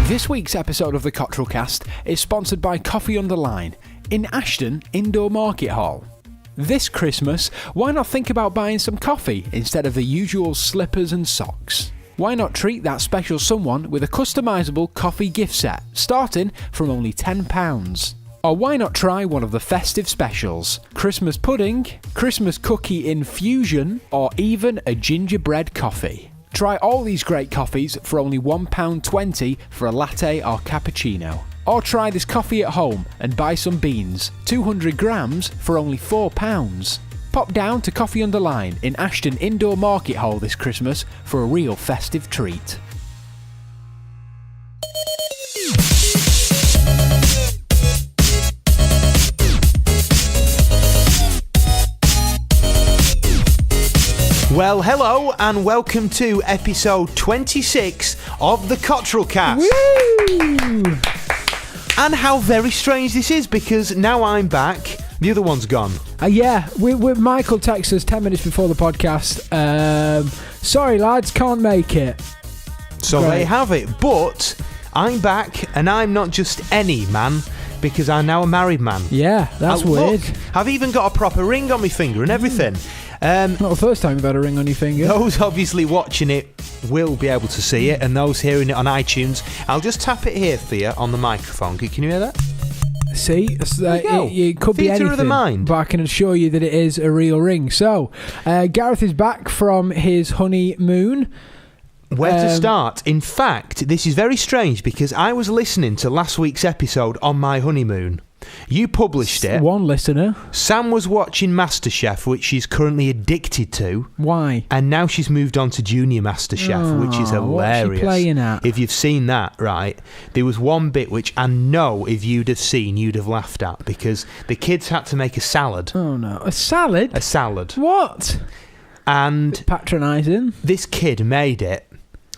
This week's episode of the Cottrell Cast is sponsored by Coffee Underline in Ashton Indoor Market Hall. This Christmas, why not think about buying some coffee instead of the usual slippers and socks? Why not treat that special someone with a customisable coffee gift set, starting from only £10? Or why not try one of the festive specials? Christmas pudding, Christmas cookie infusion, or even a gingerbread coffee. Try all these great coffees for only £1.20 for a latte or cappuccino. Or try this coffee at home and buy some beans, 200 grams for only £4. Pop down to Coffee Underline in Ashton Indoor Market Hall this Christmas for a real festive treat. Well, hello and welcome to episode 26 of the Cottrell Cast. Woo! And how very strange this is, because now I'm back, the other one's gone. Michael texted us 10 minutes before the podcast. Sorry lads, can't make it. So Great. There you have it. But I'm back, and I'm not just any man, because I'm now a married man. Yeah, that's weird. Look, I've even got a proper ring on my finger and everything. Not the first time you've had a ring on your finger. Those obviously watching it will be able to see it, and those hearing it on iTunes, I'll just tap it here for you on the microphone. Can you hear that? See, it could be Theatre anything, of the mind. but I can assure you that it is a real ring. So, Gareth is back from his honeymoon. Where to start? In fact, this is very strange because I was listening to last week's episode on my honeymoon. You published it. One listener. Sam was watching MasterChef, which she's currently addicted to. Why? And now she's moved on to Junior MasterChef, which is hilarious. What's she playing at? If you've seen that, right, there was one bit which I know if you'd have seen, you'd have laughed at, because the kids had to make a salad. Oh no, a salad? A salad. What? And patronising. This kid made it,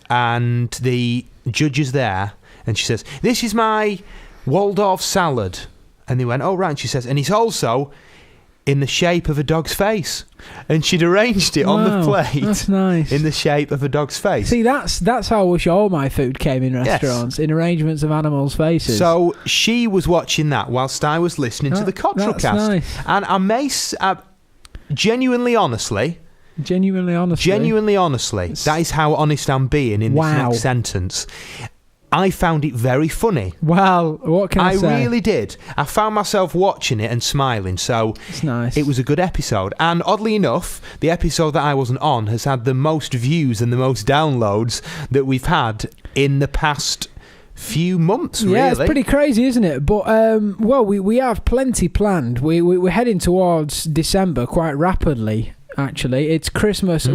and the judge is there, and she says, "This is my Waldorf salad." And they went, "Oh, right." And she says, "And it's also in the shape of a dog's face." And she'd arranged it on the plate. That's nice. In the shape of a dog's face. See, that's how I wish all my food came in restaurants, in arrangements of animals' faces. So she was watching that whilst I was listening to the Cottrell Cast. Nice. And I may, genuinely honestly, that is how honest I'm being in this next sentence. I found it very funny. Well, what can I say? I really did. I found myself watching it and smiling, so it's nice. It was a good episode. And oddly enough, the episode that I wasn't on has had the most views and the most downloads that we've had in the past few months, really. Yeah, it's pretty crazy, isn't it? But, we have plenty planned. We're heading towards December quite rapidly. Actually, it's Christmas.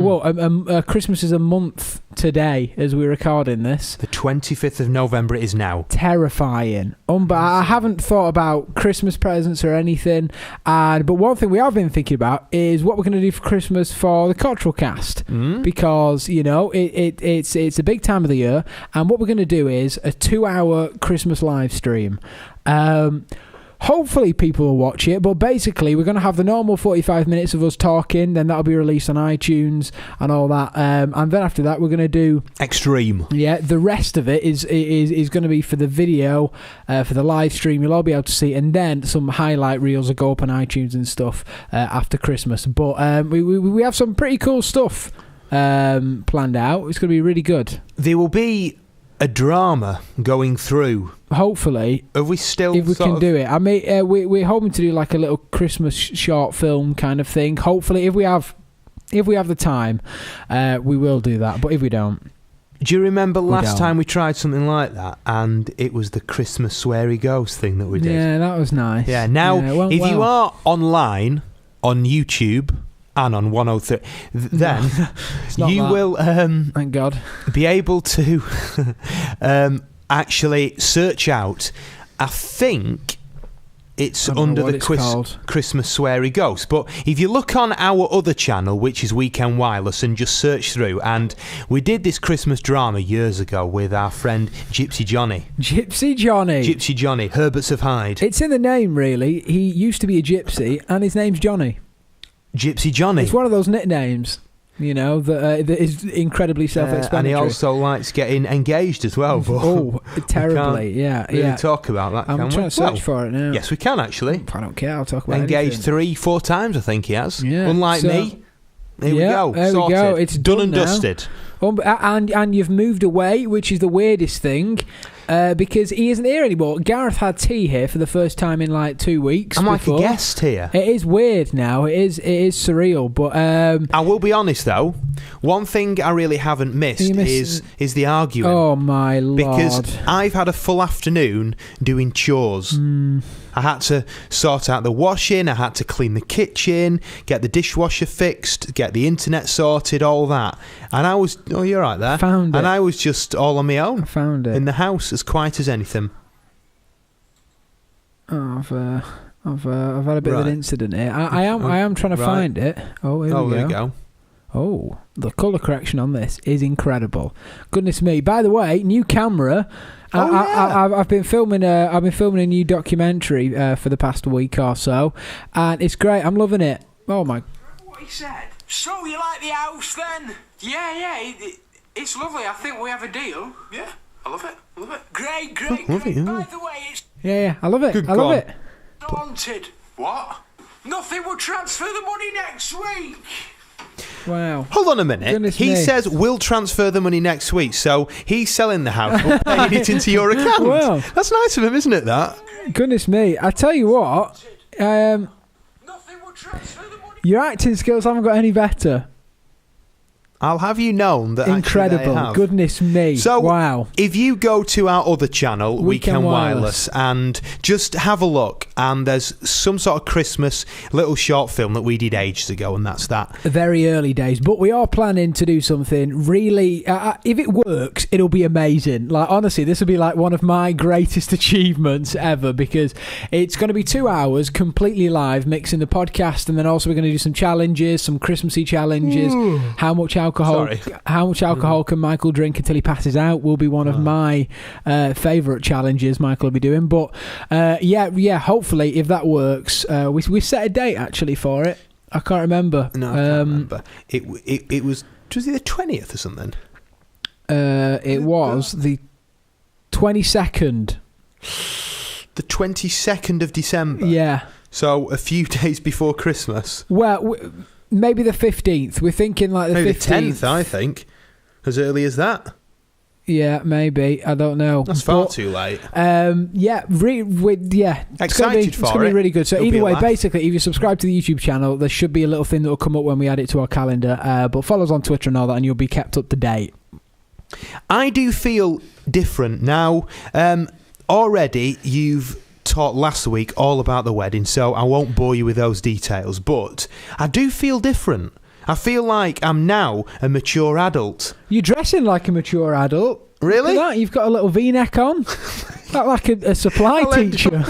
Christmas is a month today as we're recording this. The 25th of November it is now. Terrifying. But I haven't thought about Christmas presents or anything. But one thing we have been thinking about is what we're going to do for Christmas for the Cottrell Cast. Because, it's a big time of the year. And what we're going to do is a 2-hour Christmas live stream. Hopefully people will watch it, but basically we're going to have the normal 45 minutes of us talking, then that'll be released on iTunes and all that, and then after that we're going to do Extreme. Yeah, the rest of it is going to be for the video, for the live stream. You'll all be able to see, and then some highlight reels will go up on iTunes and stuff after Christmas. But we have some pretty cool stuff planned out. It's going to be really good. There will be a drama going through. Hopefully, if we can do it. I mean, we're hoping to do like a little Christmas short film kind of thing. Hopefully, if we have the time, we will do that. But if we don't, do you remember last time we tried something like that, and it was the Christmas sweary ghost thing that we did? Yeah, that was nice. Yeah. Now, if you are online on YouTube and on 103, then you will thank God, be able to actually search out, I think it's under the Christmas Sweary Ghost. But if you look on our other channel, which is Weekend Wireless, and just search through, and we did this Christmas drama years ago with our friend Gypsy Johnny, Herberts of Hyde. It's in the name, really. He used to be a gypsy, and his name's Johnny. Gypsy Johnny. It's one of those nicknames. that is incredibly self-explanatory. And he also likes getting engaged as well. But terribly, yeah. Really talk about that, I'm trying to search for it now. Yes, we can, actually. I don't care, I'll talk about engaged anything. 3-4 times, I think he has. Yeah. Unlike me. Here we go. There Sorted. we go. It's done and now. Dusted. And you've moved away, which is the weirdest thing, because he isn't here anymore. Gareth had tea here for the first time in like 2 weeks. I'm before. like a guest here. It is weird now. It is surreal. But I will be honest though. One thing I really haven't missed is the arguing. Oh my lord! Because I've had a full afternoon doing chores. I had to sort out the washing, I had to clean the kitchen, get the dishwasher fixed, get the internet sorted, all that. And I was, you're right there. Found it. And I was just all on my own. I found it. In the house, as quiet as anything. Oh, I've had a bit of an incident here. I am trying to find it. Oh, here we go. Oh, the colour correction on this is incredible. Goodness me! By the way, new camera. I've been filming a new documentary for the past week or so, and it's great. I'm loving it. Oh my! What he said. So you like the house then? Yeah. It's lovely. I think we have a deal. Yeah, I love it. Great. Love it, yeah. By the way, it's Yeah, I love it. Good I love God. it. haunted. What? Nothing will transfer the money next week. Wow. Hold on a minute. Goodness he me. says we'll transfer the money next week, so he's selling the house, we're paying it into your account. Well. That's nice of him, isn't it, that? Goodness me! I tell you what, Nothing will transfer the money. your acting skills haven't got any better. I'll have you known that Incredible. actually they have. Goodness me. So, wow. if you go to our other channel, Weekend Wireless, and just have a look, and there's some sort of Christmas little short film that we did ages ago, and that's that. Very early days, but we are planning to do something really. If it works, it'll be amazing. Like honestly, this will be like one of my greatest achievements ever because it's going to be 2 hours completely live, mixing the podcast, and then also we're going to do some challenges, some Christmassy challenges. Ooh. How much alcohol can Michael drink until he passes out will be one of my favourite challenges Michael will be doing. But hopefully if that works, we set a date actually for it. I can't remember. No, I can't remember. It was it the 20th or something? It was the 22nd. The 22nd of December? Yeah. So a few days before Christmas? Well, maybe the 15th. We're thinking like the 15th. Maybe the 10th, I think. As early as that. Yeah, maybe. I don't know. That's far too late. Excited it's going to be really good. So It'll either be a way, laugh. basically, if you subscribe to the YouTube channel, there should be a little thing that will come up when we add it to our calendar. But follow us on Twitter and all that, and you'll be kept up to date. I do feel different now. Already, you've talked last week all about the wedding, so I won't bore you with those details, but I do feel different. I feel like I'm now a mature adult. You're dressing like a mature adult. Really? Look at that. You've got a little V-neck on. Like a supply teacher.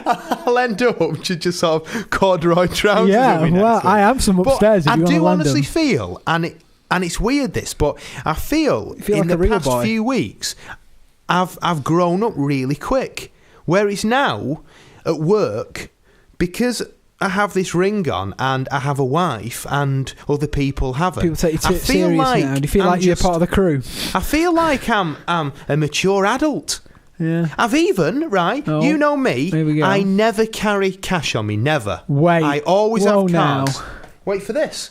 I'll end up to just sort of corduroy trousers. Yeah, well, I have some upstairs. But if you I do want to honestly lend them. feel, and it's weird this, but I feel You feel in like a the real past boy. few weeks, I've grown up really quick. Whereas now at work, because I have this ring on and I have a wife and other people haven't. People take you I feel serious like now. Do you feel I'm like you're just- part of the crew? I feel like I'm a mature adult. Yeah. I've even, right, Oh, you know me, here we go. I never carry cash on me, never. Wait. I always Whoa have cards. now. Wait for this.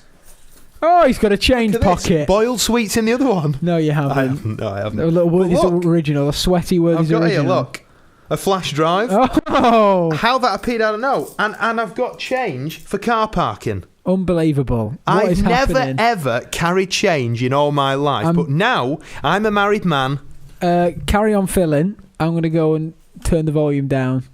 Oh, he's got a chained Look at this. pocket. Boiled sweets in the other one. No, you haven't. I haven't. No, I haven't. A little But Worthy's look, original. A sweaty Worthy's I've got original. here, look. A flash drive. Oh, How that appeared, I don't know. And I've got change for car parking. unbelievable. What is I've never, happening? ever carried change in all my life. But now, I'm a married man. Carry on filling. I'm going to go and turn the volume down.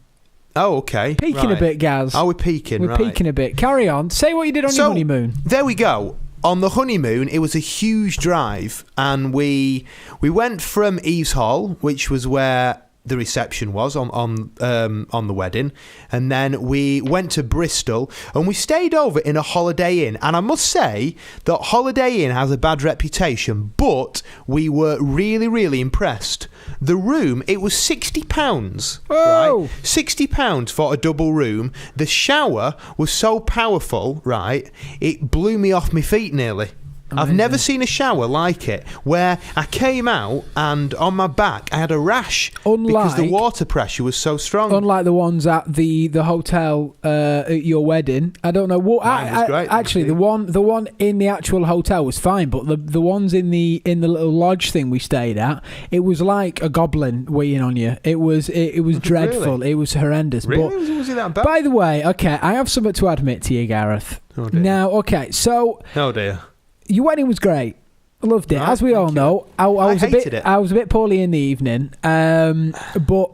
Oh, okay. Peaking right. a bit, Gaz. Are we peaking? We're right. peaking a bit. Carry on. Say what you did on your honeymoon. There we go. On the honeymoon, it was a huge drive, and we went from Eves Hall, which was where the reception was on the wedding, and then we went to Bristol and we stayed over in a Holiday Inn. And I must say that Holiday Inn has a bad reputation, but we were really, really impressed. The room, it was £60, right? £60 for a double room. The shower was so powerful, right? It blew me off my feet nearly. Amazing. I've never seen a shower like it, where I came out and on my back I had a rash because the water pressure was so strong. Unlike the ones at the hotel at your wedding, I don't know what. Actually, the one in the actual hotel was fine, but the ones in the little lodge thing we stayed at, it was like a goblin waiting on you. It was dreadful. Really? It was horrendous. Really? Was it that bad? By the way, okay, I have something to admit to you, Gareth. Oh dear. Now, okay, so. Oh dear. Your wedding was great. I loved it. Right, as we all know, I was a bit poorly in the evening. But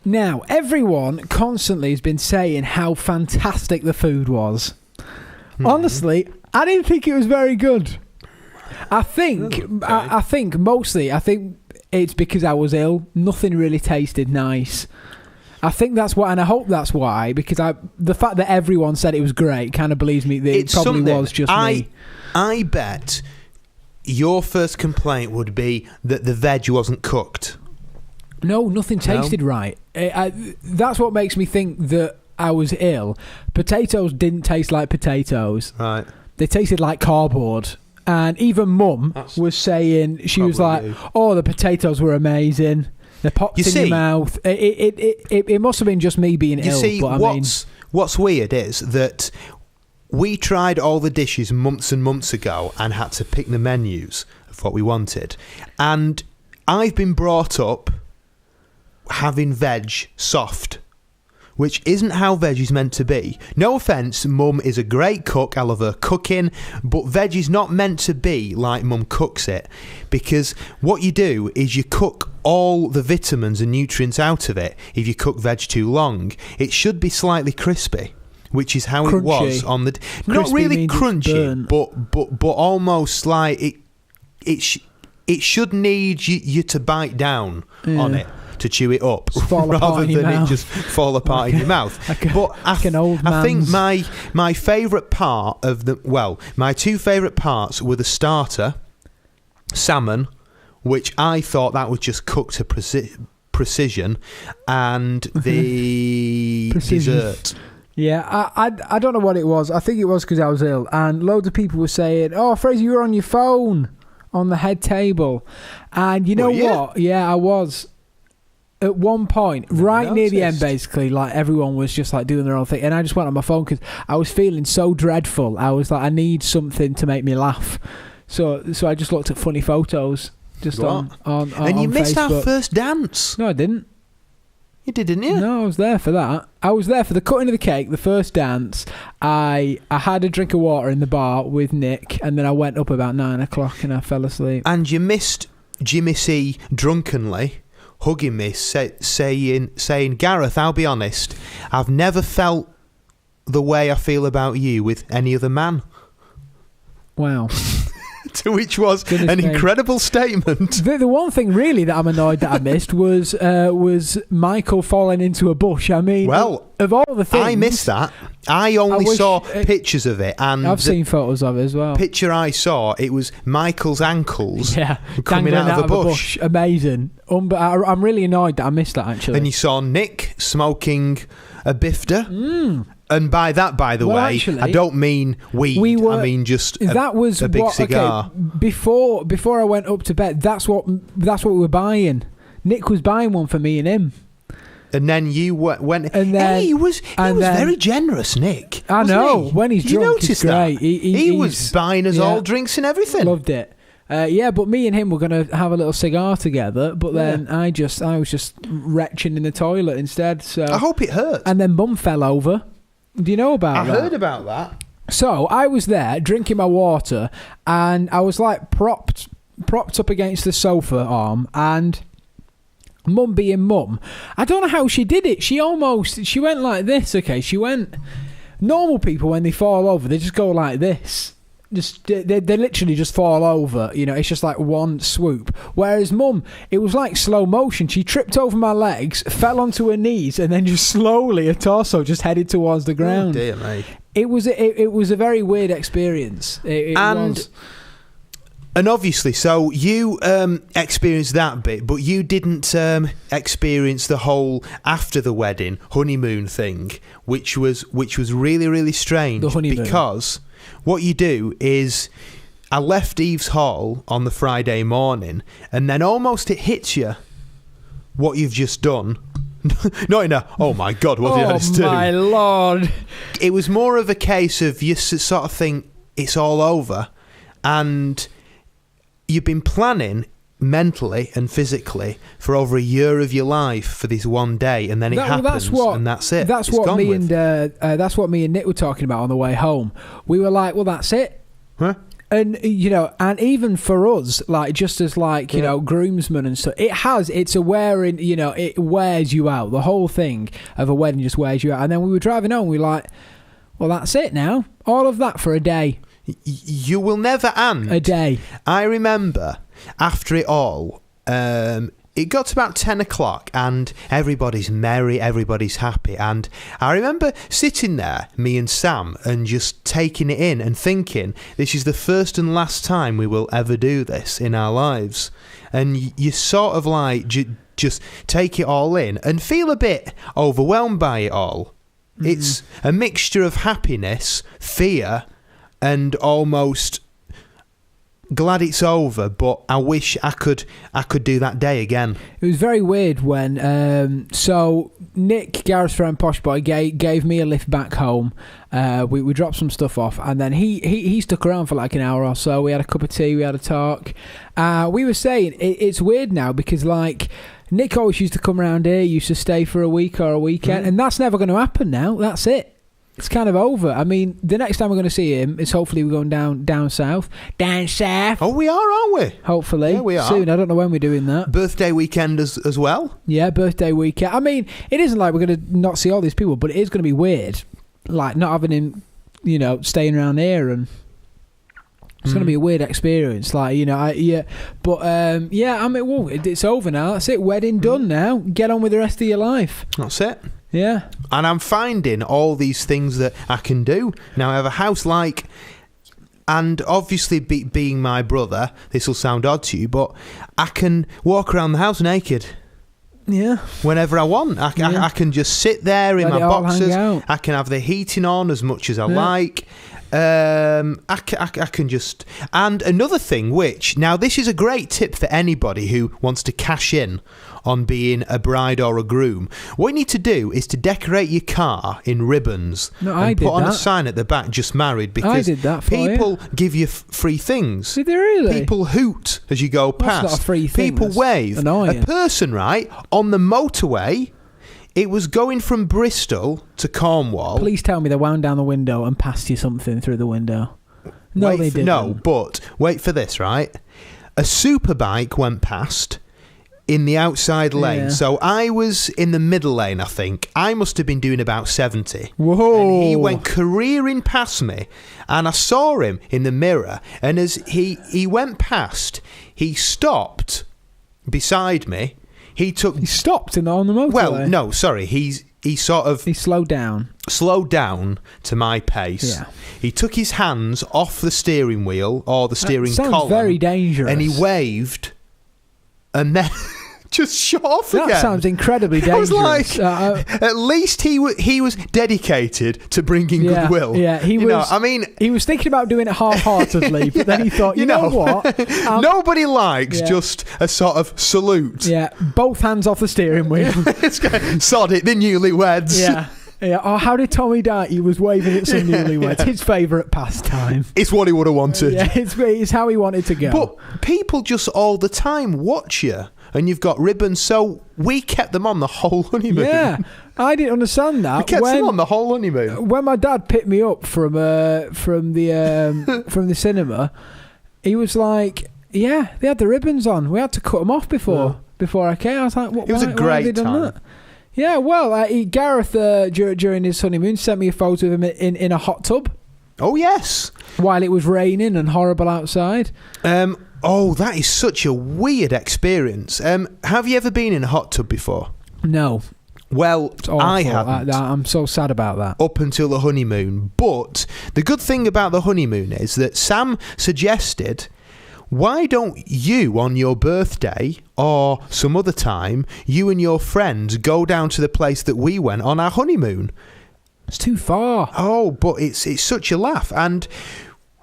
now everyone constantly has been saying how fantastic the food was. Honestly, I didn't think it was very good. I think it's because I was ill. Nothing really tasted nice. I think that's why, and I hope that's why, because the fact that everyone said it was great kind of believes me that it probably was just me. I bet your first complaint would be that the veg wasn't cooked. No, nothing tasted right. That's what makes me think that I was ill. Potatoes didn't taste like potatoes. Right. They tasted like cardboard. And even Mum was saying, she was like, "Oh, the potatoes were amazing. They popped in your mouth." It must have been just me being ill. You see, but what's weird is that we tried all the dishes months and months ago and had to pick the menus of what we wanted. And I've been brought up having veg soft, which isn't how veg is meant to be. No offence, Mum is a great cook. I love her cooking. But veg is not meant to be like Mum cooks it. Because what you do is you cook all the vitamins and nutrients out of it if you cook veg too long. It should be slightly crispy, which is how it was on the... Not really crunchy, but almost like it should need you to bite down on it to chew it up rather than it just fall apart in your mouth. But I think my favourite part of my two favourite parts were the starter, salmon, which I thought that was just cooked to precision, and the dessert. Yeah, I don't know what it was. I think it was because I was ill, and loads of people were saying, "Oh, Fraser, you were on your phone on the head table," and you know what? Yeah, I was. At one point, near the end, basically, like everyone was just like doing their own thing, and I just went on my phone because I was feeling so dreadful. I was like, I need something to make me laugh, so I just looked at funny photos on and you missed Facebook. Our first dance. No, I didn't. You did, didn't you? No, I was there for that. I was there for the cutting of the cake, the first dance. I had a drink of water in the bar with Nick, and then I went up about 9 o'clock and I fell asleep. And you missed Jimmy C drunkenly hugging me, saying, "Gareth, I'll be honest, I've never felt the way I feel about you with any other man." Wow. To which was an incredible statement. The one thing really that I'm annoyed that I missed was Michael falling into a bush. I mean, of all the things, I missed that. I only saw pictures of it, and I've seen photos of it as well. Picture I saw, it was Michael's ankles coming out of a bush. Amazing. I'm really annoyed that I missed that, actually. And you saw Nick smoking a bifter. And by that, by the way, actually, I don't mean weed. I mean just a big cigar. Okay, before I went up to bed, that's what we were buying. Nick was buying one for me and him. And then you went. And then he was very generous, Nick. I know. When he's drunk, he's great. He was buying us all drinks and everything. Loved it. But me and him were going to have a little cigar together, but then I was just retching in the toilet instead. So I hope it hurt. And then Mum fell over. Do you know about that? I heard about that. So I was there drinking my water, and I was like propped up against the sofa arm, and Mum being Mum, I don't know how she did it. She went like this. Okay, she went. Normal people when they fall over, they just go like this. they literally just fall over. It's just like one swoop. Whereas Mum, it was like slow motion. She tripped over my legs, fell onto her knees, and then just slowly her torso just headed towards the ground. Oh dear me. It was a very weird experience. It was. And obviously, so you experienced that bit, but you didn't experience the whole after the wedding honeymoon thing, which was really, really strange. The honeymoon. Because what you do is, I left Eve's Hall on the Friday morning, and then almost it hits you what you've just done. Not in a, oh my God, what did I just do? Oh my Lord. It was more of a case of you sort of think it's all over, and you've been planning mentally and physically for over a year of your life for this one day, and then it happens, and that's it. That's what me and Nick were talking about on the way home. We were like, well, that's it. Huh? And and even for us, like just as like groomsmen and stuff, it's a wearing. It wears you out. The whole thing of a wedding just wears you out. And then we were driving home. We were like, well, that's it now. All of that for a day. You will never end. A day. I remember after it all, it got to about 10 o'clock and everybody's merry, everybody's happy. And I remember sitting there, me and Sam, and just taking it in and thinking, this is the first and last time we will ever do this in our lives. And you sort of like just take it all in and feel a bit overwhelmed by it all. Mm. It's a mixture of happiness, fear, and almost glad it's over, but I wish I could do that day again. It was very weird when so Nick, Gareth's friend Posh Boy, gave me a lift back home. We dropped some stuff off, and then he stuck around for like an hour or so. We had a cup of tea, we had a talk. We were saying it's weird now because like Nick always used to come around here, used to stay for a week or a weekend, and that's never going to happen now. That's it. It's kind of over. I mean, the next time we're going to see him is hopefully we're going down south. Down south. Oh, we are, aren't we? Hopefully. Yeah, we are. Soon. I don't know when we're doing that. Birthday weekend as well? Yeah, birthday weekend. I mean, it isn't like we're going to not see all these people, but it is going to be weird. Like, not having him, staying around here, and it's going to be a weird experience. Like, But, I mean, well, it's over now. That's it. Wedding done now. Get on with the rest of your life. That's it. Yeah. And I'm finding all these things that I can do. Now I have a house and obviously being my brother, this will sound odd to you, but I can walk around the house naked. Yeah. Whenever I want. I can just sit there in my boxers. I can have the heating on as much as I like. I can just... And another thing which... Now this is a great tip for anybody who wants to cash in on being a bride or a groom. What you need to do is to decorate your car in ribbons and put on a sign at the back, just married, because I did that for people give you free things. Did they really? People hoot as you go past. That's not a free thing. People wave. Annoying. A person, right, on the motorway, it was going from Bristol to Cornwall. Please tell me they wound down the window and passed you something through the window. No, they didn't. No, but wait for this, right? A superbike went past in the outside lane. Yeah. So I was in the middle lane, I think. I must have been doing about 70. Whoa. And he went careering past me, and I saw him in the mirror, and as he went past, he stopped beside me. He stopped on the motorway? Well, no, sorry. He slowed down to my pace. Yeah. He took his hands off the steering wheel or the steering column. Sounds very dangerous. And he waved, and then just shot off again. That sounds incredibly dangerous. I was like, at least he was dedicated to bringing goodwill. Yeah, he was thinking about doing it half-heartedly, but then he thought, you know what? Nobody likes just a sort of salute. Yeah, both hands off the steering wheel. Sod it, the newlyweds. Yeah. Yeah. Oh, how did Tommy die? He was waving at some newlyweds. Yeah. His favourite pastime. It's what he would have wanted. Yeah, it's how he wanted to go. But people just all the time watch you, and you've got ribbons. So we kept them on the whole honeymoon. Yeah, I didn't understand that. We kept them on the whole honeymoon. When my dad picked me up from the cinema, he was like, "Yeah, they had the ribbons on. We had to cut them off before I came." I was like, "What?" It was a great time. That? Yeah, well, Gareth during his honeymoon sent me a photo of him in a hot tub. Oh, yes. While it was raining and horrible outside. Oh, that is such a weird experience. Have you ever been in a hot tub before? No. Well, I haven't. I'm so sad about that. Up until the honeymoon. But the good thing about the honeymoon is that Sam suggested, why don't you, on your birthday or some other time, you and your friends go down to the place that we went on our honeymoon? It's too far. Oh, but it's such a laugh. And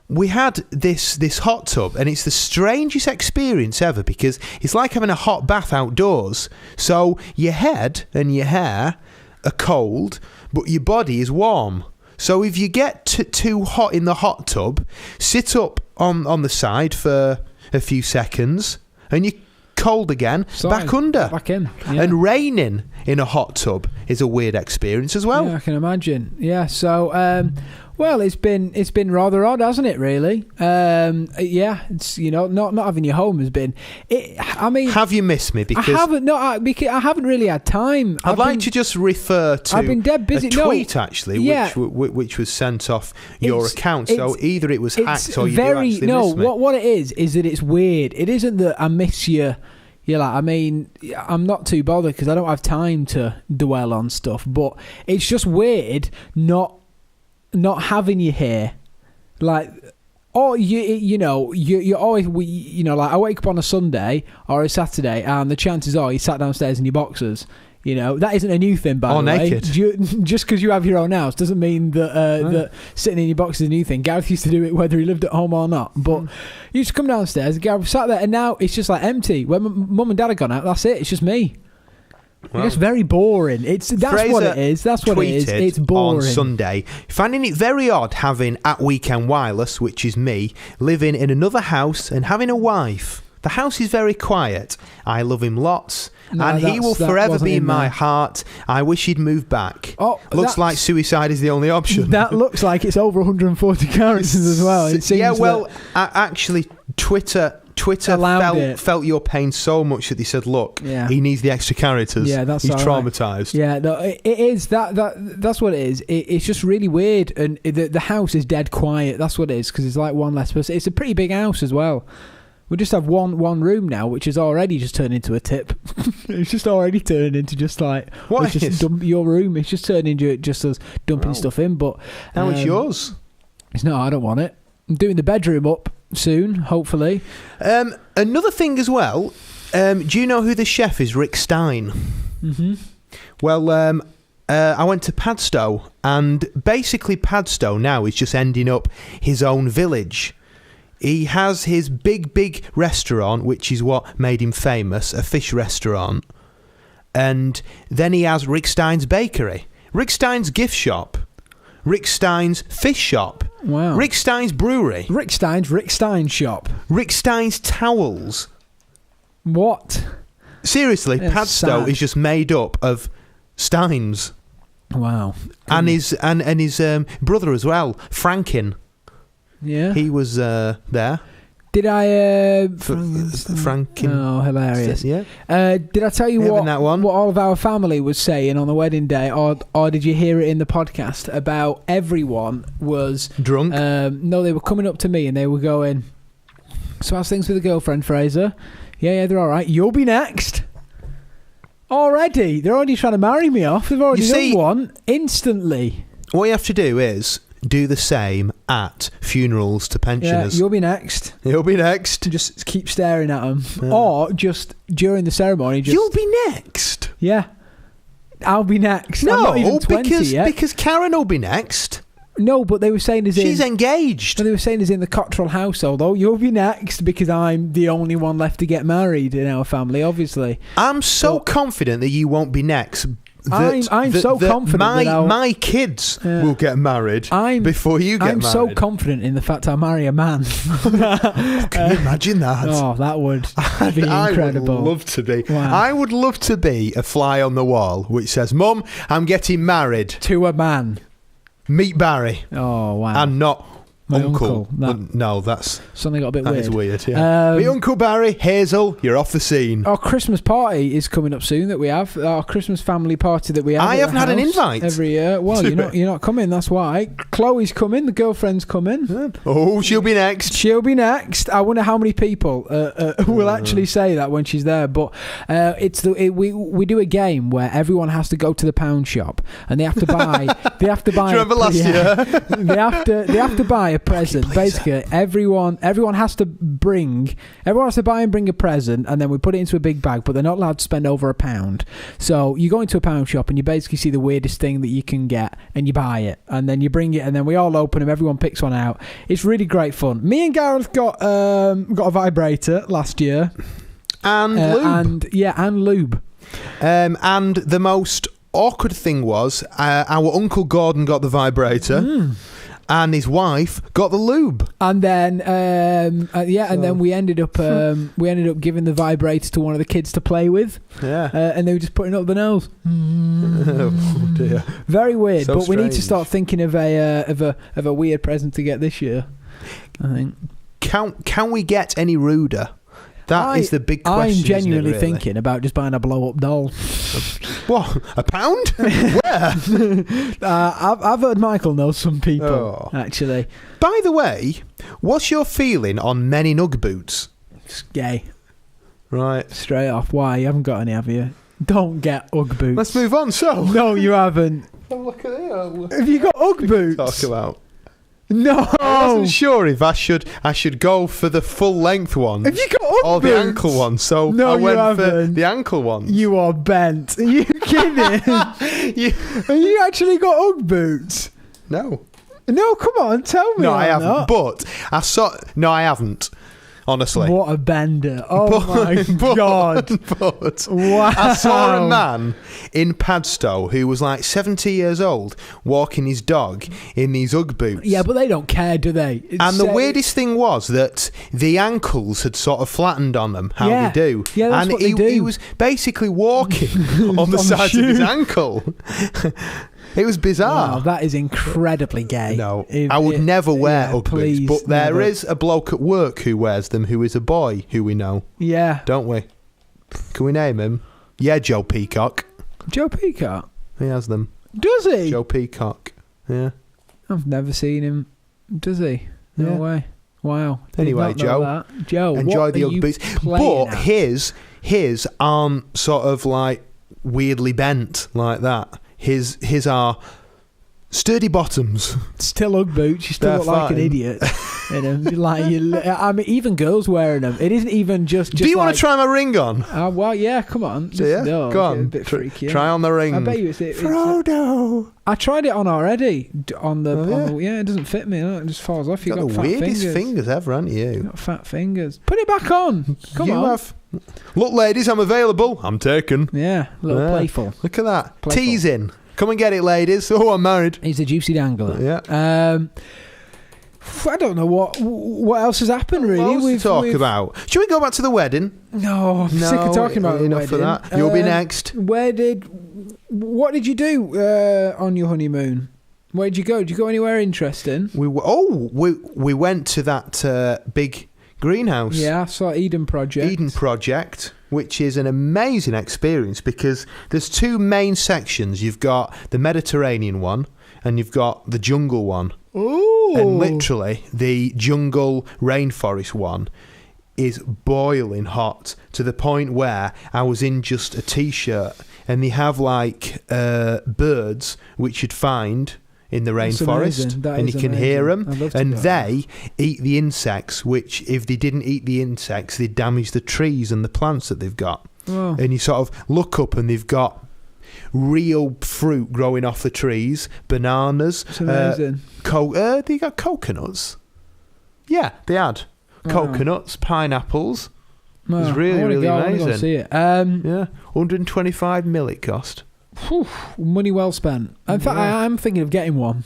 we had this hot tub, and it's the strangest experience ever because it's like having a hot bath outdoors. So your head and your hair are cold, but your body is warm. So if you get too hot in the hot tub, sit up on the side for a few seconds, and you're cold again, back under. Back in. Yeah. And raining in a hot tub is a weird experience as well. Yeah, I can imagine. Yeah, so... well, it's been rather odd, hasn't it? Really, yeah. It's not having you home has been. I mean, have you missed me? Because I haven't. No, because I haven't really had time. I'd like to just refer to. I've been dead busy. A tweet actually, yeah. which was sent off your account. So either it was hacked or you do actually miss me. What it is that it's weird. It isn't that I miss you. Yeah, like, I mean, I'm not too bothered because I don't have time to dwell on stuff. But it's just weird not having you here, like, or you're always, like, I wake up on a Sunday or a Saturday and the chances are you sat downstairs in your boxers. That isn't a new thing, by the way. Naked. Just because you have your own house doesn't mean that that sitting in your boxers is a new thing. Gareth used to do it whether he lived at home or not. But you used to come downstairs, Gareth sat there, and now it's just like empty. When mum and dad have gone out, that's it. It's just me. Well, it's very boring. That's what it is. That's what it is. It's boring. On Sunday, finding it very odd having at Weekend Wireless, which is me, living in another house and having a wife. The house is very quiet. I love him lots, and he will forever be in my heart. I wish he'd moved back. Looks like suicide is the only option. That looks like it's over 140 characters as well. It seems actually, Twitter felt your pain so much that they said, look, he needs the extra characters. Yeah, he's traumatised. Yeah, no, it is. That's what it is. It's just really weird. And the house is dead quiet. That's what it is, because it's like one less person. It's a pretty big house as well. We just have one room now, which is already just turned into a tip. It's just already turned into just like... dump your room. It's just turned into just us dumping stuff in. But now it's yours. It's not. I don't want it. I'm doing the bedroom up soon, hopefully. Another thing as well, do you know who the chef is? Rick Stein. Mm-hmm. Well, I went to Padstow, and basically Padstow now is just ending up his own village. He has his big restaurant, which is what made him famous, a fish restaurant. And then he has Rick Stein's bakery, Rick Stein's gift shop, Rick Stein's fish shop. Wow. Rick Stein's brewery. Rick Stein's shop. Rick Stein's towels. What? Seriously, Padstow is just made up of Steins. Wow. And his brother as well, Frankin. Yeah. He was there. Did I... Frankin. Oh, hilarious. Yeah. Did I tell you what all of our family was saying on the wedding day, or did you hear it in the podcast about everyone was... drunk? No, they were coming up to me and they were going, so how's things with the girlfriend, Fraser? Yeah, they're all right. You'll be next. Already? They're already trying to marry me off. They've already done one instantly. What you have to do is do the same at funerals to pensioners. Yeah, you'll be next. You'll be next. Just keep staring at them. Yeah. Or just during the ceremony, you'll be next. Yeah. I'll be next. No, I'm not even 20 yet. because Karen will be next. No, but they were saying she's engaged. They were saying in the Cottrell household, you'll be next because I'm the only one left to get married in our family, obviously. I'm so confident that you won't be next. I'm so confident that my kids will get married before you get married. I'm so confident in the fact I'll marry a man. Can you imagine that? Oh, that would be incredible. I would love to be. Wow. I would love to be a fly on the wall which says, Mum, I'm getting married. To a man. Meet Barry. Oh, wow. And not My uncle. No, that's... Something got a bit weird. That is weird, yeah. My Uncle Barry, Hazel, you're off the scene. Our Christmas party is coming up soon that we have. Our Christmas family party that we have. I haven't had an invite. Every year. Well, you're not coming, that's why. Chloe's coming, the girlfriend's coming. Oh, she'll be next. She'll be next. I wonder how many people will actually say that when she's there. But we do a game where everyone has to go to the pound shop and they have to buy. Do you remember last year? They have to buy a present. Basically, everyone has to buy and bring a present, and then we put it into a big bag. But they're not allowed to spend over £1. So you go into a pound shop and you basically see the weirdest thing that you can get, and you buy it, and then you bring it, and then we all open them. Everyone picks one out. It's really great fun. Me and Gareth got a vibrator last year, and lube. And lube. And the most awkward thing was our Uncle Gordon got the vibrator. And his wife got the lube, and then then we ended up giving the vibrator to one of the kids to play with. Yeah, and they were just putting up the nose. Oh dear, very weird. So but strange. We need to start thinking of a weird present to get this year. I think. Can we get any ruder? That is the big question. I'm genuinely isn't it, really? thinking about just buying a blow-up doll. What? £1? Where? I've heard Michael knows some people, actually. By the way, what's your feeling on men in Ugg boots? It's gay. Right. Straight off. Why? You haven't got any, have you? Don't get Ugg boots. Let's move on, so. No, you haven't. Oh, look at it. Have you got Ugg boots? Talk about. No, I wasn't sure if I should go for the full length ones. Have you got Ugg or boots? The ankle ones? So no, I went you haven't. For the ankle ones. You are bent. Are you kidding? Have you actually got Ugg boots? No. No, come on, tell me. No, I haven't. Not. But No, I haven't. Honestly. What a bender. Oh my God. But wow. I saw a man in Padstow who was like 70 years old walking his dog in these Ugg boots. Yeah, but they don't care, do they? The weirdest thing was that the ankles had sort of flattened on them, how they do. Yeah, that's what they do. He was basically walking on the sides of his ankle. It was bizarre. Wow, that is incredibly gay. No, I would never wear Ugg boots, but there is a bloke at work who wears them, who is a boy who we know. Yeah. Don't we? Can we name him? Yeah, Joe Peacock. Joe Peacock? He has them. Does he? Joe Peacock. Yeah. I've never seen him. Does he? No way. Wow. Anyway, Joe, enjoy the Ugg boots. But his aren't sort of like weirdly bent like that. His are sturdy bottoms. Still Ugg boots. You still look like an idiot. I mean, even girls wearing them. It isn't even just. Do you want to try my ring on? Well, yeah. Come on. No, go on. A bit freaky. Try on the ring. I bet you it's Frodo. I tried it on already. It doesn't fit me. It just falls off. You got the weirdest fingers ever, haven't you? You got fat fingers. Put it back on. Come on. Have. Look, ladies, I'm available. I'm taken. Yeah, a little playful. Look at that. Playful. Teasing. Come and get it, ladies. Oh, I'm married. He's a juicy dangler. Yeah. I don't know what else has happened, really. What else to talk about? Should we go back to the wedding? No, I'm sick of talking about the wedding. For that. You'll be next. What did you do on your honeymoon? Where did you go? Did you go anywhere interesting? We went to that big greenhouse. Yeah, I saw Eden Project, which is an amazing experience because there's two main sections. You've got the Mediterranean one and you've got the jungle one. Ooh. And literally the jungle rainforest one is boiling hot to the point where I was in just a t-shirt, and they have like birds which you'd find in the rainforest, and you can hear them, and they eat the insects, which if they didn't eat the insects, they'd damage the trees and the plants that they've got. Oh. And you sort of look up and they've got real fruit growing off the trees, bananas. It's amazing. They got coconuts. Yeah, they had coconuts, pineapples. It was really amazing. I want to go see it. Yeah, 125 mil it cost. Whew, money well spent. In fact, I am thinking of getting one.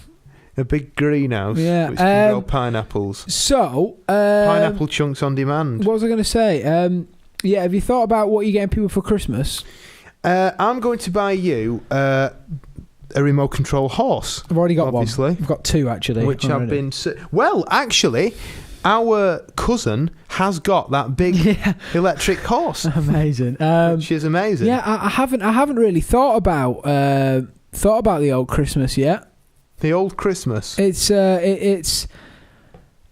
A big greenhouse, which can grow pineapples. So, pineapple chunks on demand. What was I going to say? Have you thought about what you're getting people for Christmas? I'm going to buy you a a remote control horse. I've already got obviously. one. I've got two, actually. Which I've been... Well, actually, our cousin has got that big electric horse. Amazing. Which is amazing. Yeah, I haven't really thought about the old Christmas yet. The old Christmas. It's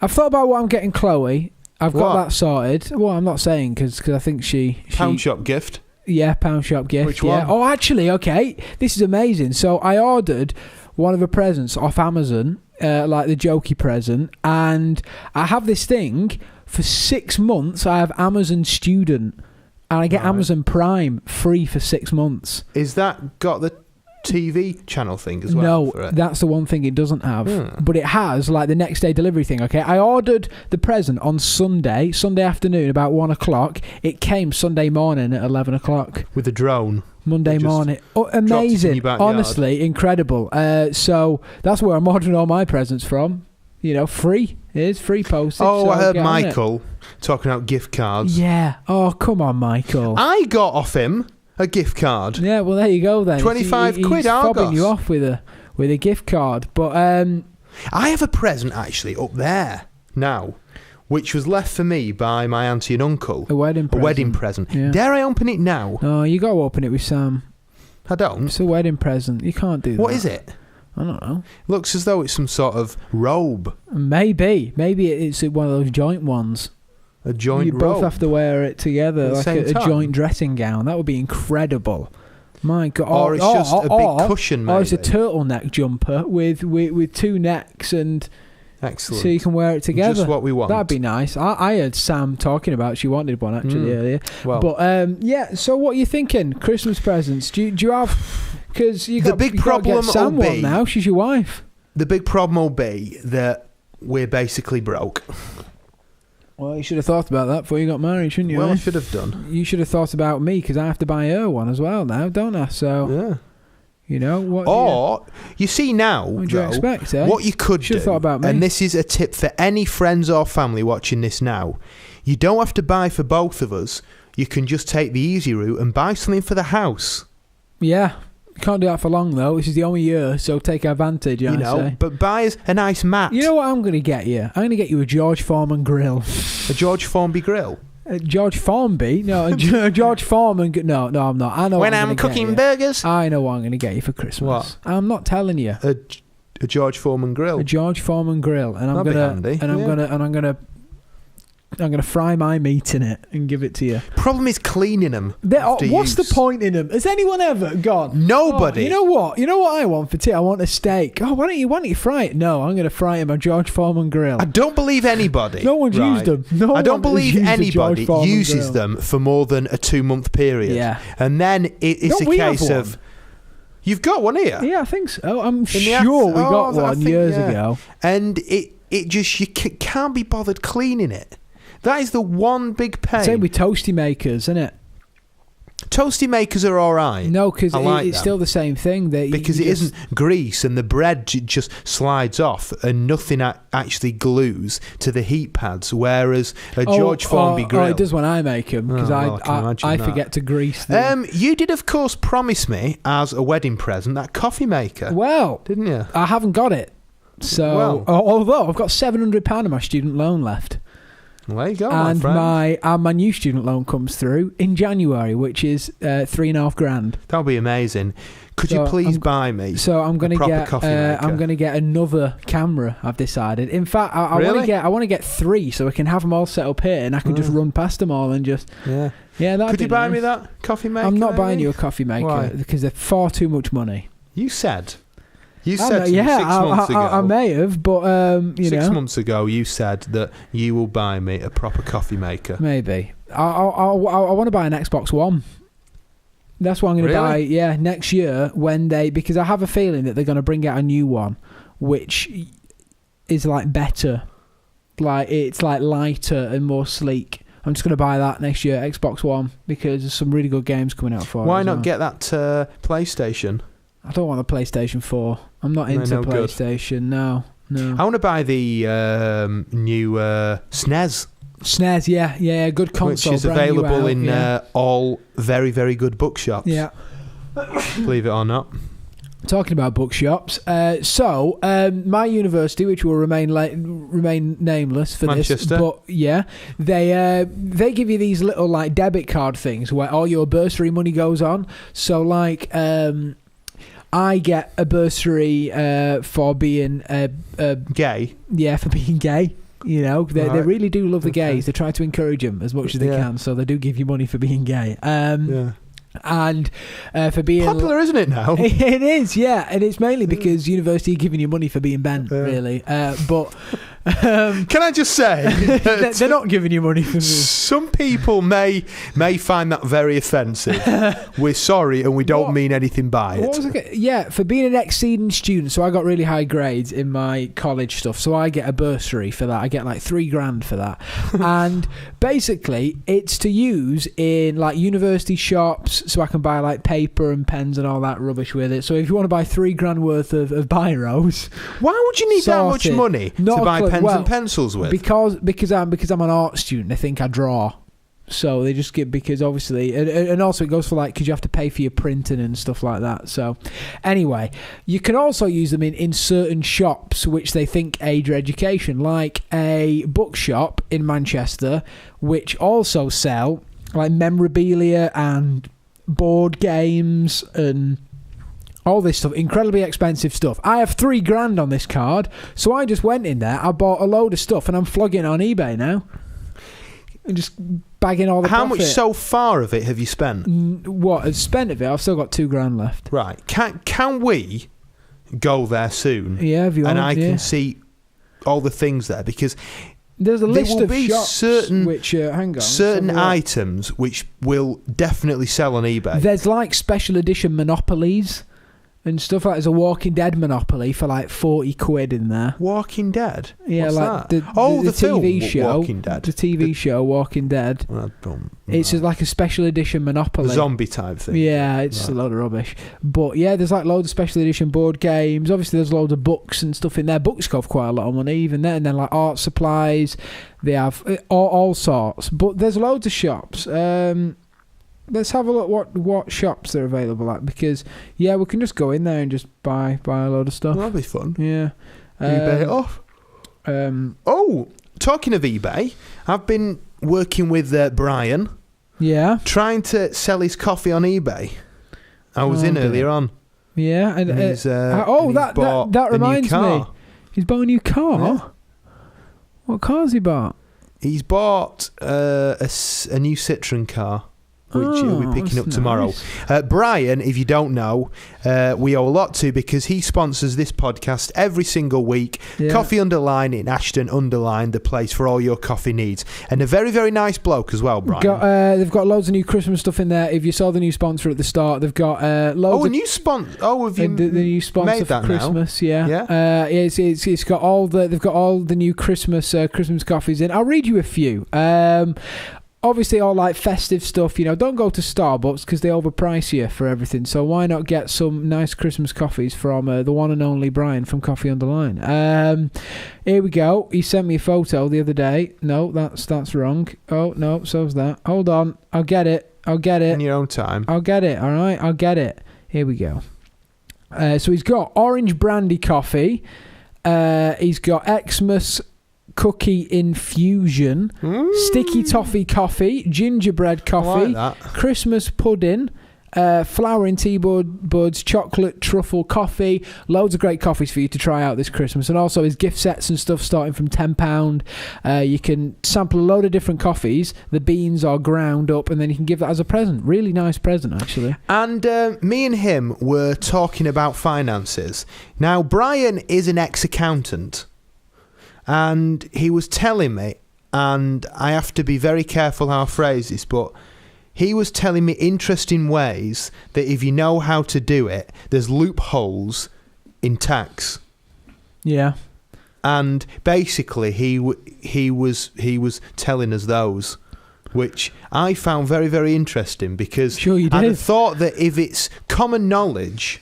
I've thought about what I'm getting Chloe. I've got that sorted. Well, I'm not saying because I think she pound shop gift. Yeah, pound shop gift. Which one? Oh, actually, okay. This is amazing. So I ordered one of her presents off Amazon, like the jokey present, and I have this thing for 6 months. I have Amazon Student, and I get Amazon Prime free for 6 months. Is that got the TV channel thing as well? No, that's the one thing it doesn't have. But it has like the next day delivery thing. Okay, I ordered the present on Sunday afternoon about 1 o'clock. It came Sunday morning at 11 o'clock with a drone. Monday morning. Oh, amazing! Honestly, incredible. So that's where I'm ordering all my presents from. You know, free. It is free postage. Oh, so I heard Michael talking about gift cards. Yeah. Oh, come on, Michael. I got off him a gift card. Yeah, well, there you go then. 25 quid, he's fobbing you off with a gift card. But I have a present actually up there now, which was left for me by my auntie and uncle. A wedding present. Yeah. Dare I open it now? No, you got to open it with Sam. I don't. It's a wedding present. You can't do that. What is it? I don't know. Looks as though it's some sort of robe. Maybe it's one of those joint ones. A joint you robe. both have to wear it together, like a joint dressing gown. That would be incredible. My God! Or it's just a big cushion, maybe. Or it's a turtleneck jumper with two necks, and excellent. So you can wear it together. Just what we want. That'd be nice. I heard Sam talking about she wanted one actually earlier. Well, but yeah. So what are you thinking? Christmas presents? Do you have? Because you got the big problem get Sam will be one now. She's your wife. The big problem will be that we're basically broke. Well, you should have thought about that before you got married, shouldn't you? Well, I should have done. You should have thought about me because I have to buy her one as well now, don't I? So, yeah. You know what? Or you see now, what do you expect? What you could should do, have thought about me. And this is a tip for any friends or family watching this now. You don't have to buy for both of us. You can just take the easy route and buy something for the house. Yeah. Can't do that for long though. This is the only year, so take advantage. I say. But buy us a nice mat. You know what I'm going to get you? I'm going to get you a George Foreman grill. A George Formby grill. George Formby? No, a George Foreman. No, I'm not. I know. When I'm cooking burgers, I know what I'm going to get you for Christmas. What? I'm not telling you. A George Foreman grill. A George Foreman grill, and I'm gonna fry my meat in it and give it to you. Problem is cleaning them. What's the point in them? Has anyone ever gone? Nobody. Oh, you know what? You know what I want for tea? I want a steak. Oh, why don't you fry it? No, I'm gonna fry it in my George Foreman grill. I don't believe anybody. No one's used them. I don't believe anybody uses them for more than a 2-month period. Yeah. And then it's a case of. You've got one here. Yeah, I think so. I'm sure we got one years ago. And it just you can't be bothered cleaning it. That is the one big pain. Same with toasty makers, isn't it? Toasty makers are all right. No, because it's still the same thing. Because it isn't grease and the bread just slides off and nothing actually glues to the heat pads, whereas a George Formby grill... it does when I make them, because I forget to grease them. You did, of course, promise me, as a wedding present, that coffee maker. Well... Didn't you? I haven't got it. So, although I've got £700 of my student loan left. Well, there you go, and my friend. my new student loan comes through in January, which is $3,500. That would be amazing. Could you please buy me? So I'm going to get I'm going to get another camera. I've decided. In fact, I want to get 3 so I can have them all set up here and I can just run past them all and just yeah. Could you buy me that coffee maker? I'm not buying you a coffee maker because they're far too much money. You said to me 6 months ago. I may have, but 6 months ago, you said that you will buy me a proper coffee maker. Maybe. I want to buy an Xbox One. That's what I'm going to buy. Yeah, next year because I have a feeling that they're going to bring out a new one, which is like better, like it's like lighter and more sleek. I'm just going to buy that next year, Xbox One, because there's some really good games coming out for it. Why not get that PlayStation? I don't want a PlayStation 4. I'm not into PlayStation. No. I want to buy the new SNES. SNES, yeah, good console. Which is available in all very, very good bookshops. Yeah. Believe it or not. Talking about bookshops, my university, which will remain nameless for Manchester. this, but yeah, they give you these little like debit card things where all your bursary money goes on. So like, I get a bursary for being gay. Yeah, for being gay. You know, they really do love the gays. They try to encourage them as much as they can, so they do give you money for being gay. And for being popular, isn't it now? It is, yeah, and it's mainly because university are giving you money for being bent, really. But can I just say, they're not giving you money for this. Some people may find that very offensive. We're sorry, and we don't mean anything by it. Yeah, for being an exceeding student, so I got really high grades in my college stuff, so I get a bursary for that. I get like $3,000 for that, and basically it's to use in like university shops, so I can buy like paper and pens and all that rubbish with it. So if you want to buy $3,000 worth of biros, why would you need that much money to buy pens and pencils with? Because I'm an art student. They think I draw, so they just get, because obviously, and also it goes for like, because you have to pay for your printing and stuff like that. So anyway, you can also use them in certain shops which they think aid your education, like a bookshop in Manchester, which also sell like memorabilia and board games and all this stuff, incredibly expensive stuff. I have $3,000 on this card, so I just went in there, I bought a load of stuff, and I'm flogging it on eBay now. And just bagging all the How profit. much so far of it have you spent? What I've spent of it? I've still got $2,000 left. Right. Can we go there soon? Yeah, if you want. And I can see all the things there, because there's a list there will of be shops certain which hang on, certain items which will definitely sell on eBay. There's like special edition Monopolies and stuff like. There's a Walking Dead Monopoly for like £40 in there. Walking Dead? Yeah, what's like that? the TV TV show. Walking Dead. The TV show Walking Dead. It's just like a special edition Monopoly. The zombie type thing. Yeah, it's a load of rubbish. But yeah, there's like loads of special edition board games. Obviously, there's loads of books and stuff in there. Books cost quite a lot of money, even then. And then like art supplies. They have all sorts. But there's loads of shops. Let's have a look what shops they're available at, because yeah, we can just go in there and just buy a load of stuff. That'll be fun. Yeah. eBay it off. Talking of eBay, I've been working with Brian. Yeah. Trying to sell his coffee on eBay. I was in earlier on. Yeah, and he's, that reminds me. He's bought a new car. Yeah. What car's he bought? He's bought a new Citroen car, which he'll be picking up tomorrow. Nice. Brian, if you don't know, we owe a lot to, because he sponsors this podcast every single week. Yeah. Coffee Underline in Ashton Underline, the place for all your coffee needs. And a very, very nice bloke as well, Brian. They've got loads of new Christmas stuff in there. If you saw the new sponsor at the start, they've got loads of... new sponsor. Oh, have you the new sponsor made that for Christmas, now? Yeah. It's got all they've got all the new Christmas coffees in. I'll read you a few. Obviously, all like festive stuff, don't go to Starbucks because they overprice you for everything. So why not get some nice Christmas coffees from the one and only Brian from Coffee Underline? Here we go. He sent me a photo the other day. No, that's wrong. Oh, no, so's that. Hold on. I'll get it. In your own time. I'll get it, all right? I'll get it. Here we go. So he's got orange brandy coffee. He's got Xmas cookie infusion, sticky toffee coffee, gingerbread coffee, Christmas pudding, flowering tea buds, chocolate truffle coffee, loads of great coffees for you to try out this Christmas. And also his gift sets and stuff starting from £10. You can sample a load of different coffees. The beans are ground up, and then you can give that as a present. Really nice present, actually. And me and him were talking about finances. Now, Brian is an ex-accountant. And he was telling me, and I have to be very careful how I phrase this, but he was telling me interesting ways that if you know how to do it, there's loopholes in tax. Yeah. And basically, he was telling us those, which I found very, very interesting, because sure you did. I'd have thought that if it's common knowledge...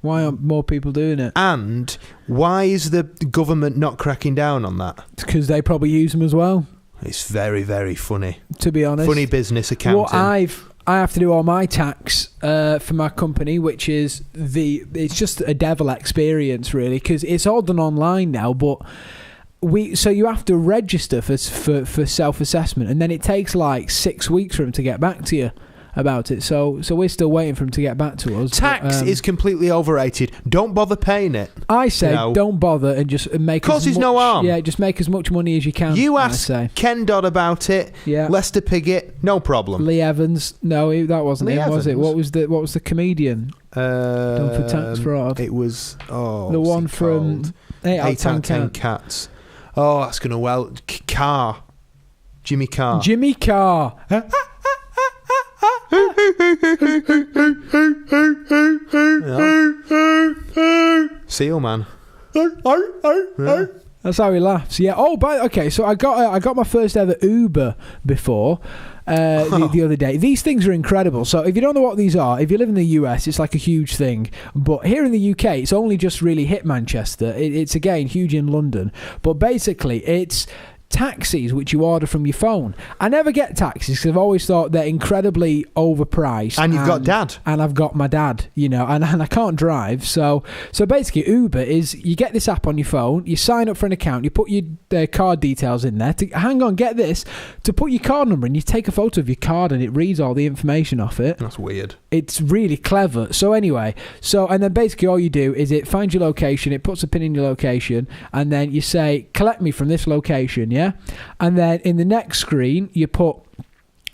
Why aren't more people doing it? And why is the government not cracking down on that? It's because they probably use them as well. It's very, very funny. To be honest. Funny business accounting. What I have to do all my tax for my company, which is it's just a devil experience, really, because it's all done online now, but so you have to register for self-assessment, and then it takes like 6 weeks for them to get back to you about it. So we're still waiting for them to get back to us. Tax is completely overrated. Don't bother paying it. I say don't bother and just make. Cause there's no harm. Yeah, just make as much money as you can. You ask Ken Dodd about it. Yeah. Lester Piggott, no problem. Lee Evans, no, that wasn't him, was it? What was the comedian? Done for tax fraud. It was the one from 8 out of 10 Cats. Oh, that's gonna Carr. Jimmy Carr. Jimmy Carr. Seal man. Yeah. That's how he laughs. Yeah. Oh, okay. So I got my first ever Uber before the other day. These things are incredible. So if you don't know what these are, if you live in the US, it's like a huge thing. But here in the UK, it's only just really hit Manchester. It's again huge in London. But basically, it's taxis which you order from your phone. I never get taxis because I've always thought they're incredibly overpriced. And you've got dad. And I've got my dad, and I can't drive. So basically Uber is, you get this app on your phone, you sign up for an account, you put your card details in there. Get this, to put your card number in, you take a photo of your card and it reads all the information off it. That's weird. It's really clever. So anyway, and then basically all you do is it finds your location, it puts a pin in your location, and then you say, collect me from this location, yeah? And then in the next screen, you put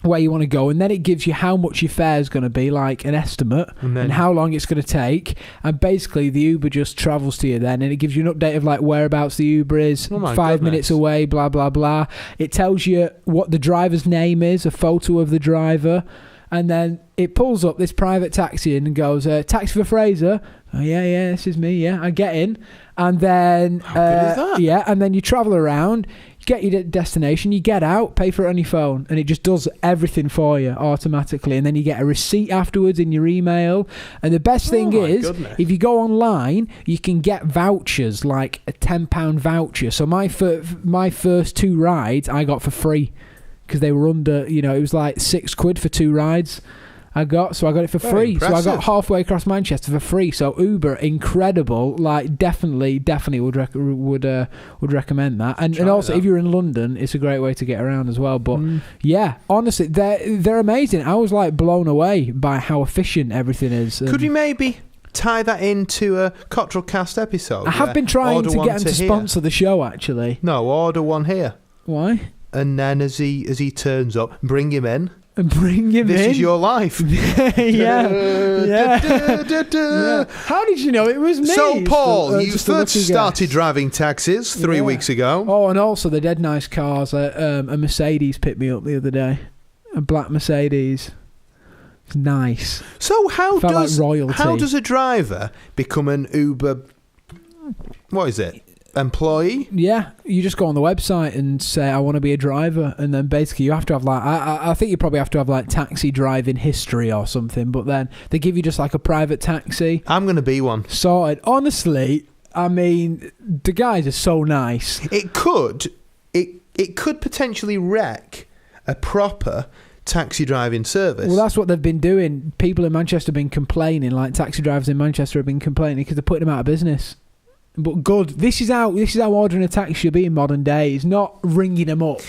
where you want to go, and then it gives you how much your fare is going to be, like an estimate, and how long it's going to take. And basically, the Uber just travels to you then, and it gives you an update of like whereabouts the Uber is, 5 minutes away, blah, blah, blah. It tells you what the driver's name is, a photo of the driver, and then it pulls up this private taxi in and goes, taxi for Fraser. Oh, yeah, this is me, yeah. I get in. And then, how good is that? Yeah, and then you travel around, you get your destination, you get out, pay for it on your phone, and it just does everything for you automatically. And then you get a receipt afterwards in your email. And the best thing is, if you go online, you can get vouchers, like a £10 voucher. So my first 2 rides I got for free because they were under, it was like £6 for 2 rides. I got it for free. Impressive. So I got halfway across Manchester for free. So Uber, incredible. Like definitely would recommend that. And also, if you're in London, it's a great way to get around as well. But yeah, honestly, they're amazing. I was like blown away by how efficient everything is. Could we maybe tie that into a Cottrell Cast episode? I have been trying to get him to sponsor the show. Actually, no, order one here. Why? And then as he turns up, bring him in. And bring him in. This is your life. Yeah. How did you know it was me? So, Paul, you first started driving taxis 3 weeks ago. Oh, and also the dead nice cars. A Mercedes picked me up the other day. A black Mercedes. It's nice. So how like does a driver become an Uber? What is it? Employee? Yeah, you just go on the website and say I want to be a driver, and then basically you have to have like I think you probably have to have like taxi driving history or something, but then they give you just like a private taxi. I'm going to be one. Sorted. Honestly, I mean, the guys are so nice. It could potentially wreck a proper taxi driving service. Well, that's what they've been doing. People in Manchester have been complaining, like taxi drivers in Manchester have been complaining because they're putting them out of business. But good. This is how ordering a taxi should be in modern days, not ringing them up.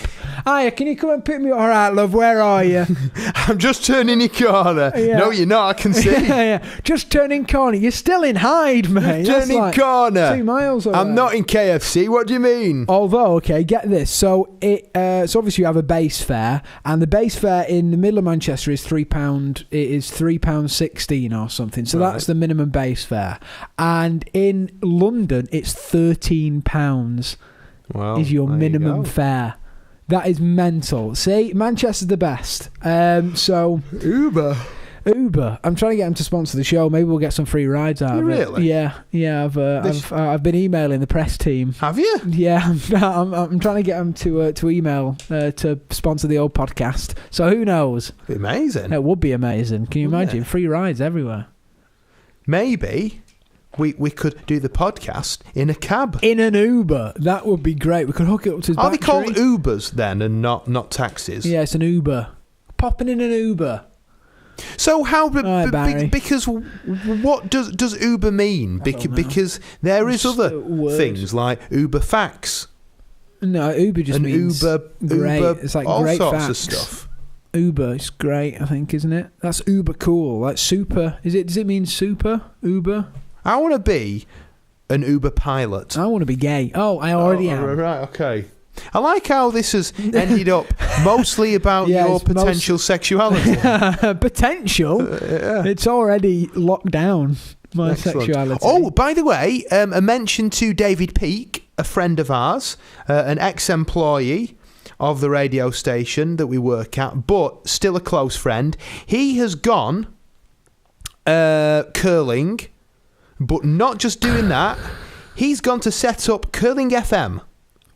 Hiya, can you come and pick me up? All right, love, where are you? I'm just turning your corner. Yeah. No, you're not, I can see. Yeah. Just turning corner. You're still in Hyde, mate. Just turning like corner. 2 miles away. I'm not in KFC. What do you mean? Although, okay, get this. So so obviously you have a base fare, and the base fare in the middle of Manchester is £3. It is £3.16 or something. So that's the minimum base fare. And in London, it's £13 is your minimum fare. That is mental. See, Manchester's the best. So Uber. I'm trying to get them to sponsor the show. Maybe we'll get some free rides out of it. Really? Yeah. I've been emailing the press team. Have you? Yeah, I'm trying to get them to email to sponsor the old podcast. So who knows? It'd be amazing. It would be amazing. Can you imagine? Free rides everywhere. Maybe we could do the podcast in a cab. In an Uber. That would be great. We could hook it up to his Are battery. they called Ubers then and not taxis? Yeah, it's an Uber. Popping in an Uber. So how? Barry. Because what does Uber mean? Because there is other things like Uber Facts. No, Uber just means Uber. It's like all great sorts facts. of stuff. Uber is great, I think, isn't it? That's uber cool. Like super. Does it mean super? Uber? I want to be an Uber pilot. I want to be gay. Oh, I already am. Right, okay. I like how this has ended up mostly about your potential sexuality. Potential? Yeah. It's already locked down, my Excellent. sexuality. Oh, by the way, a mention to David Peake, a friend of ours, an ex-employee of the radio station that we work at, but still a close friend. He has gone curling, but not just doing that. He's gone to set up Curling FM.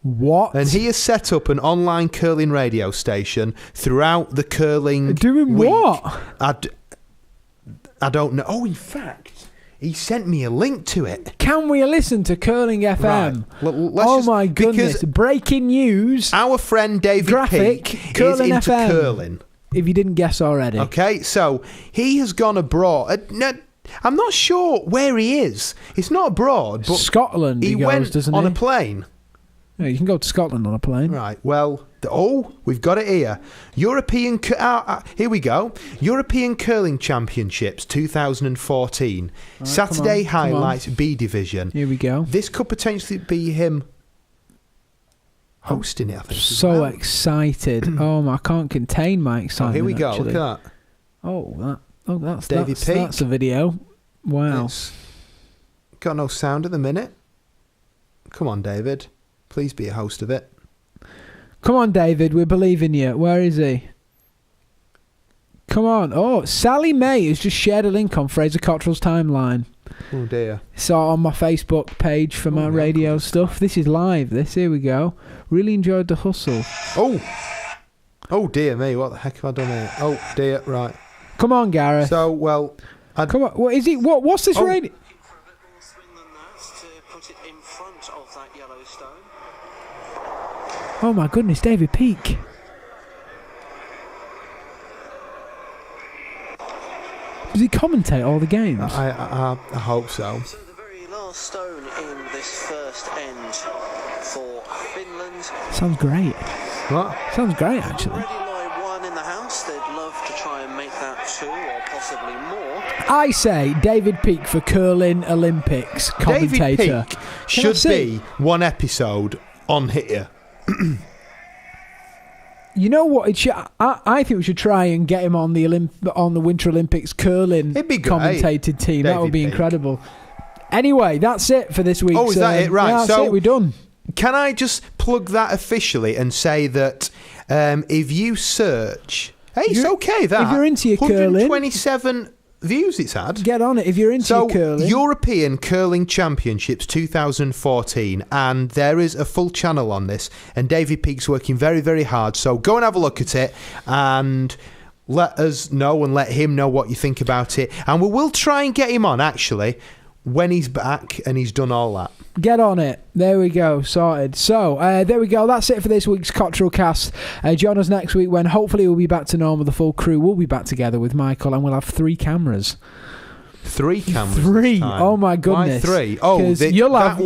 What? And he has set up an online curling radio station throughout the curling Doing week. what? I don't know. Oh, in fact, he sent me a link to it. Can we listen to Curling FM? Right. My goodness. Breaking news. Our friend David Graphic, Peake Curling is into FM. curling. If you didn't guess already. Okay, so he has gone abroad. I'm not sure where he is. It's not abroad, but Scotland he goes, went doesn't on he? a plane. Yeah, you can go to Scotland on a plane. Right, well, we've got it here. Here we go. European Curling Championships 2014. Right, Saturday come on. highlights B Division. Here we go. This could potentially be him hosting it, I think. So excited. I can't contain my excitement. Here we go. Actually. Look at that. That's David Peake. That's a video. Wow. It's got no sound at the minute. Come on, David. Please be a host of it. Come on, David. We believe in you. Where is he? Come on. Oh, Sally May has just shared a link on Fraser Cottrell's timeline. Oh, dear. Saw on my Facebook page for my radio stuff. This is live. Here we go. Really enjoyed the hustle. Oh, dear me. What the heck have I done here? Oh, dear. Right. Come on, Gareth. So, well... Come on. What is it? What's this radio? Oh my goodness, David Peake. Does he commentate all the games? I hope so. So the very last stone in this first end for Finland. Sounds great. What? Sounds great, actually. Already line one in the house. They'd love to try and make that 2 or possibly more. I say David Peake for Curling Olympics commentator. David Peake should be one episode on here. You know what? I think we should try and get him on the Winter Olympics curling commentated team. That would be incredible. Anyway, that's it for this week. Oh, is that it? Right. Yeah, that's it. We're done. Can I just plug that officially and say that if you search... Hey, it's okay, that. If you're into your curling... 127 views it's had. Get on it if you're into your curling. European Curling Championships 2014, and there is a full channel on this, and David Peake's working very, very hard, so go and have a look at it and let us know and let him know what you think about it, and we will try and get him on actually when he's back and he's done all that. Get on it. There we go. Sorted. So, there we go. That's it for this week's Cottrell Cast. Join us next week when hopefully we'll be back to normal. The full crew will be back together with Michael, and we'll have 3 cameras. 3 cameras. 3. Oh my goodness. Why 3? Oh, you'll have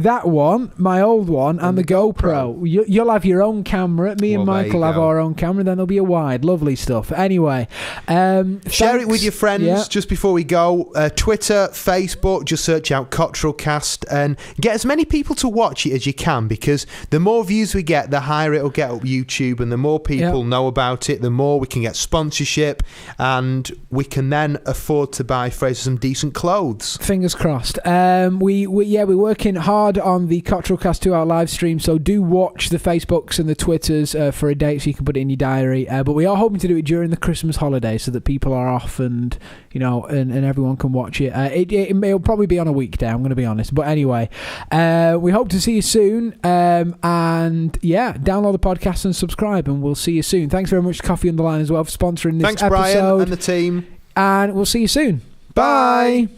that one, my old one, and the GoPro. You'll have your own camera. Me and Michael have our own camera. Then there'll be a wide. Lovely stuff. Anyway, share it with your friends. Yeah. Just before we go, Twitter, Facebook. Just search out Cottrell Cast and get as many people to watch it as you can, because the more views we get, the higher it'll get up YouTube, and the more people know about it, the more we can get sponsorship, and we can then afford to buy Fraser some decent clothes. Fingers crossed. We're working hard on the Cottrell Cast 2-hour live stream, so do watch the Facebooks and the Twitters for a date so you can put it in your diary. But we are hoping to do it during the Christmas holiday so that people are off and and everyone can watch it. It'll probably be on a weekday, I'm going to be honest. But anyway, we hope to see you soon. And download the podcast and subscribe, and we'll see you soon. Thanks very much to Coffee on the Line as well for sponsoring this episode. Thanks, Brian and the team. And we'll see you soon. Bye.